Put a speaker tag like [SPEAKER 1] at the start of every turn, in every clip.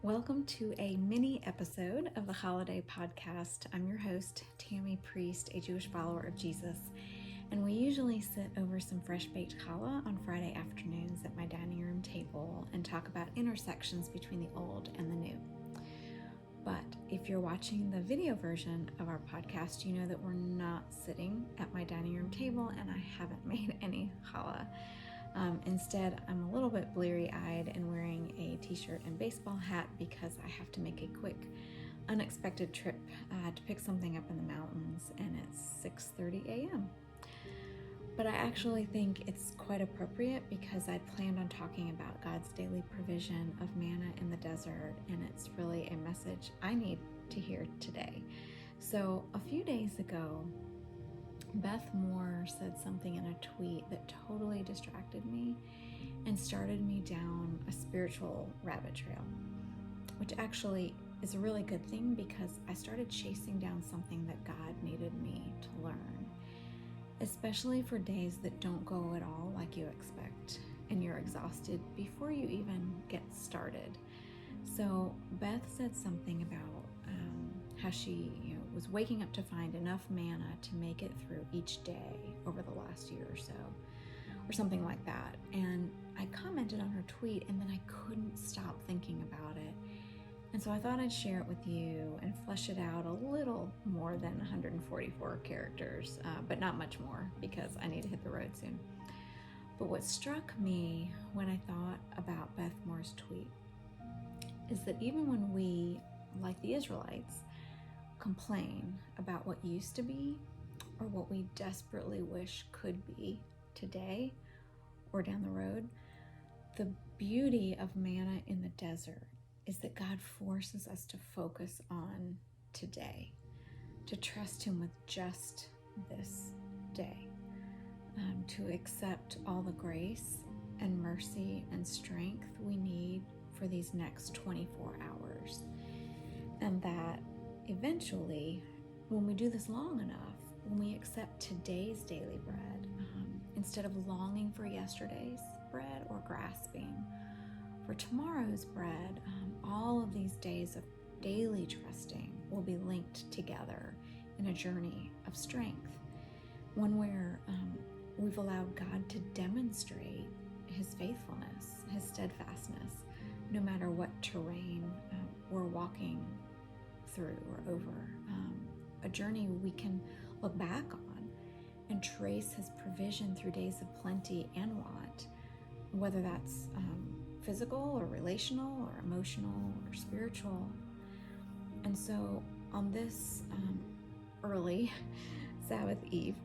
[SPEAKER 1] Welcome to a mini episode of the Holiday Podcast. I'm your host, Tammy Priest, a Jewish follower of Jesus, and we usually sit over some fresh-baked challah on Friday afternoons at my dining room table and talk about intersections between the old and the new. But if you're watching the video version of our podcast, you know that we're not sitting at my dining room table and I haven't made any challah. Instead, I'm a little bit bleary-eyed and wearing a t-shirt and baseball hat because I have to make a quick, unexpected trip to pick something up in the mountains, and it's 6:30 a.m. But I actually think it's quite appropriate because I planned on talking about God's daily provision of manna in the desert, and it's really a message I need to hear today. So a few days ago, Beth Moore said something in a tweet that totally distracted me and started me down a spiritual rabbit trail, which actually is a really good thing because I started chasing down something that God needed me to learn, especially for days that don't go at all like you expect and you're exhausted before you even get started. So Beth said something about how she was waking up to find enough manna to make it through each day over the last year or so, or something like that. And I commented on her tweet, and then I couldn't stop thinking about it. And so I thought I'd share it with you and flesh it out a little more than 144 characters, but not much more because I need to hit the road soon. But what struck me when I thought about Beth Moore's tweet is that even when we, like the Israelites, complain about what used to be or what we desperately wish could be today or down the road, the beauty of manna in the desert is that God forces us to focus on today, to trust Him with just this day, to accept all the grace and mercy and strength we need for these next 24 hours. And that eventually, when we do this long enough, when we accept today's daily bread, instead of longing for yesterday's bread or grasping for tomorrow's bread, all of these days of daily trusting will be linked together in a journey of strength, one where we've allowed God to demonstrate His faithfulness, His steadfastness, no matter what terrain we're walking through or over, a journey we can look back on and trace His provision through days of plenty and want, whether that's physical or relational or emotional or spiritual. And so on this early Sabbath Eve,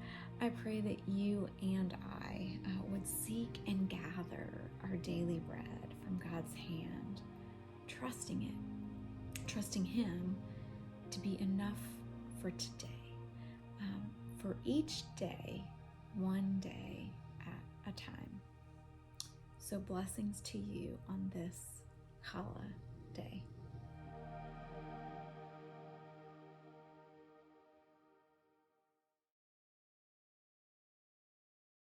[SPEAKER 1] I pray that you and I would seek and gather our daily bread from God's hand, trusting Him to be enough for today, for each day, one day at a time. So blessings to you on this Challah day.